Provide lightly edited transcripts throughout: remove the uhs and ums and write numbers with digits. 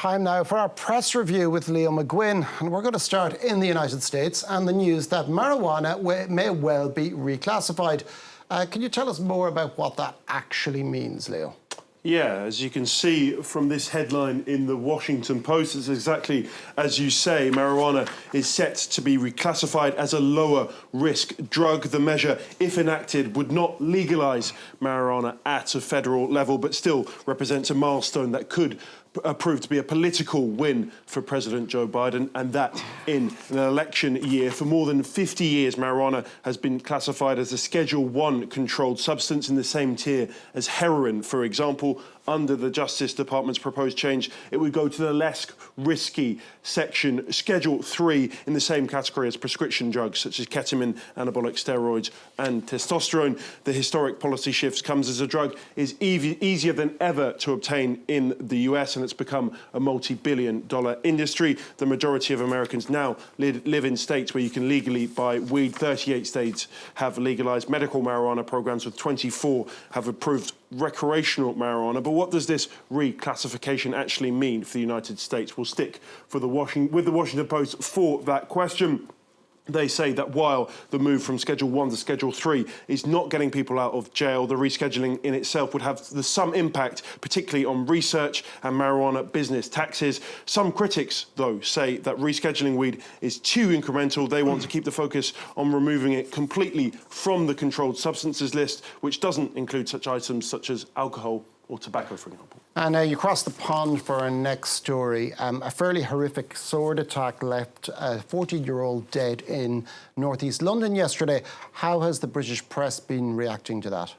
Time now for our press review with Leo McGuinn, and we're going to start in the United States and the news that marijuana may well be reclassified. Can you tell us more about what that actually means, Leo? Yeah, as you can see from this headline in the Washington Post, it's exactly as you say. Marijuana is set to be reclassified as a lower risk drug. The measure, if enacted, would not legalise marijuana at a federal level, but still represents a milestone that could prove to be a political win for President Joe Biden, and that in an election year. For more than 50 years, marijuana has been classified as a Schedule 1 controlled substance in the same tier as heroin, for example. Under the Justice Department's proposed change, it would go to the less risky section, Schedule 3, in the same category as prescription drugs such as ketamine, anabolic steroids and testosterone. The historic policy shifts comes as a drug is easier than ever to obtain in the US, and it's become a multi-billion-dollar industry. The majority of Americans now live in states where you can legally buy weed. 38 states have legalized medical marijuana programs, with 24 have approved recreational marijuana. But what does this reclassification actually mean for the United States? We'll stick with the Washington Post for that question. They say that while the move from Schedule 1 to Schedule 3 is not getting people out of jail, the rescheduling in itself would have some impact, particularly on research and marijuana business taxes. Some critics, though, say that rescheduling weed is too incremental. They want to keep the focus on removing it completely from the controlled substances list, which doesn't include such items such as alcohol or tobacco, for example. And you cross the pond for our next story. A fairly horrific sword attack left a 14-year-old dead in northeast London yesterday. How has the British press been reacting to that?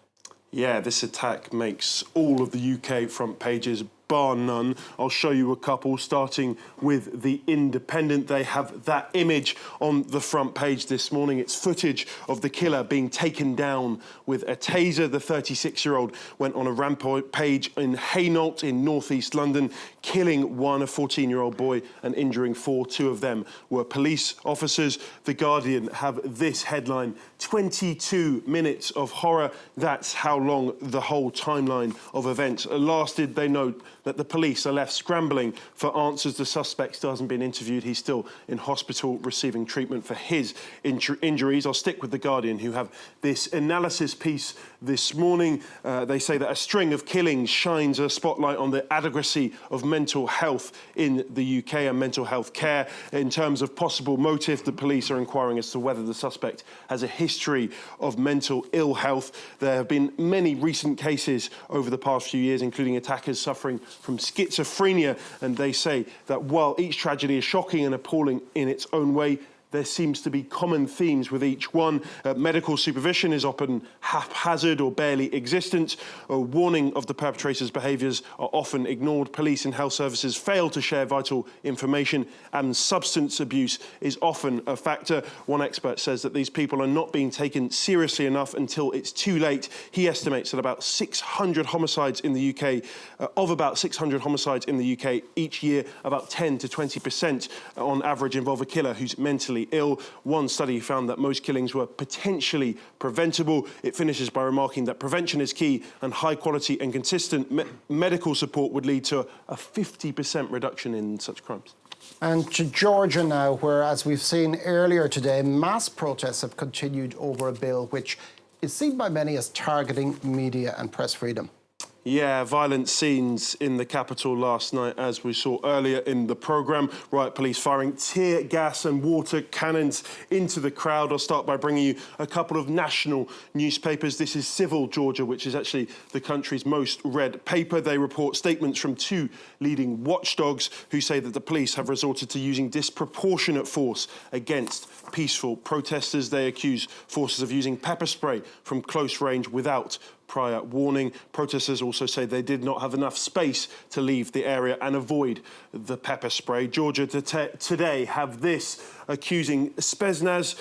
Yeah, this attack makes all of the UK front pages, bar none. I'll show you a couple, starting with The Independent. They have that image on the front page this morning. It's footage of the killer being taken down with a taser. The 36-year-old went on a rampage in Hainault in northeast London, killing a 14-year-old boy and injuring 4. 2 of them were police officers. The Guardian have this headline: 22 minutes of horror. That's how long the whole timeline of events lasted. They note that the police are left scrambling for answers. The suspect still hasn't been interviewed. He's still in hospital receiving treatment for his injuries. I'll stick with The Guardian, who have this analysis piece this morning. They say that a string of killings shines a spotlight on the adequacy of mental health in the UK and mental health care. In terms of possible motive, the police are inquiring as to whether the suspect has a history of mental ill health. There have been many recent cases over the past few years, including attackers suffering from schizophrenia, and they say that while each tragedy is shocking and appalling in its own way, there seems to be common themes with each one. Medical supervision is often haphazard or barely existent. A warning of the perpetrator's behaviours are often ignored. Police and health services fail to share vital information, and substance abuse is often a factor. One expert says that these people are not being taken seriously enough until it's too late. He estimates that about 600 homicides in the UK, about 600 homicides in the UK each year, about 10 to 20% on average involve a killer who's mentally ill. One study found that most killings were potentially preventable. It finishes by remarking that prevention is key, and high quality and consistent medical support would lead to a 50% reduction in such crimes. And to Georgia now, where, as we've seen earlier today, mass protests have continued over a bill which is seen by many as targeting media and press freedom. Yeah, violent scenes in the capital last night, as we saw earlier in the programme. Riot police firing tear gas and water cannons into the crowd. I'll start by bringing you a couple of national newspapers. This is Civil Georgia, which is actually the country's most read paper. They report statements from 2 leading watchdogs who say that the police have resorted to using disproportionate force against peaceful protesters. They accuse forces of using pepper spray from close range without prior warning. Protesters also say they did not have enough space to leave the area and avoid the pepper spray. Georgia today have this accusing Spetsnaz,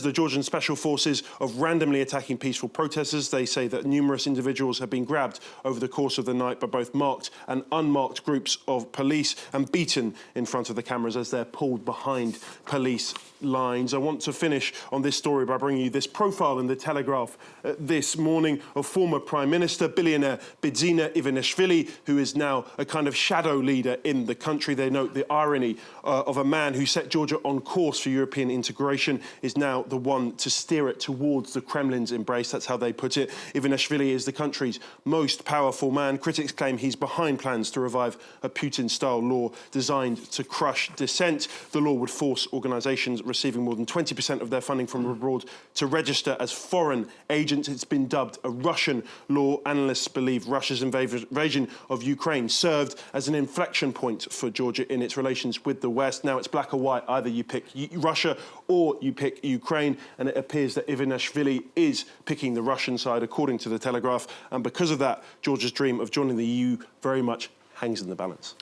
the Georgian Special Forces, of randomly attacking peaceful protesters. They say that numerous individuals have been grabbed over the course of the night by both marked and unmarked groups of police and beaten in front of the cameras as they're pulled behind police lines. I want to finish on this story by bringing you this profile in the Telegraph this morning of former Prime Minister, billionaire Bidzina Ivanishvili, who is now a kind of shadow leader in the country. They note the irony of a man who set Georgia on course for European integration is now the one to steer it towards the Kremlin's embrace. That's how they put it. Ivanishvili is the country's most powerful man. Critics claim he's behind plans to revive a Putin-style law designed to crush dissent. The law would force organisations receiving more than 20% of their funding from abroad to register as foreign agents. It's been dubbed a Russian law. Analysts believe Russia's invasion of Ukraine served as an inflection point for Georgia in its relations with the West. Now it's black or white. Either you pick Russia or you pick Ukraine, and it appears that Ivanishvili is picking the Russian side, according to the Telegraph. And because of that, Georgia's dream of joining the EU very much hangs in the balance.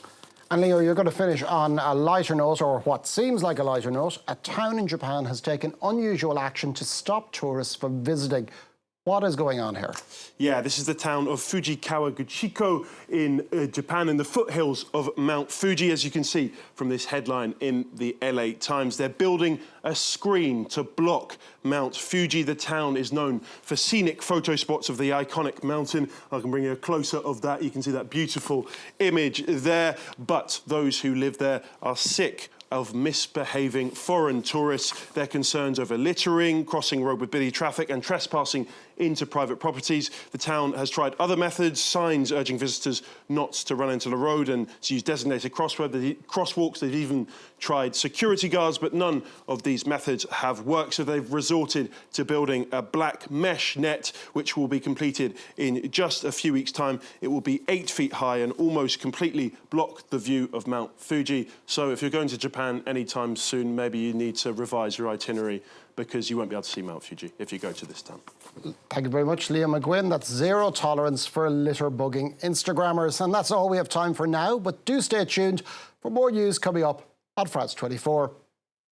And Leo, you're going to finish on a lighter note, or what seems like a lighter note. A town in Japan has taken unusual action to stop tourists from visiting. What is going on here? Yeah, this is the town of Fujikawa-Guchiko in Japan, in the foothills of Mount Fuji, as you can see from this headline in the LA Times. They're building a screen to block Mount Fuji. The town is known for scenic photo spots of the iconic mountain. I can bring you a closer of that. You can see that beautiful image there. But those who live there are sick of misbehaving foreign tourists. Their concerns over littering, crossing road with busy traffic and trespassing into private properties. The town has tried other methods, signs urging visitors not to run into the road and to use designated crosswalks. They've even tried security guards, but none of these methods have worked. So they've resorted to building a black mesh net, which will be completed in just a few weeks' time. It will be 8 feet high and almost completely block the view of Mount Fuji. So if you're going to Japan anytime soon, maybe you need to revise your itinerary, because you won't be able to see Mount Fuji if you go to this town. Thank you very much, Liam McGuinn. That's zero tolerance for litter bugging Instagrammers. And that's all we have time for now. But do stay tuned for more news coming up on France 24.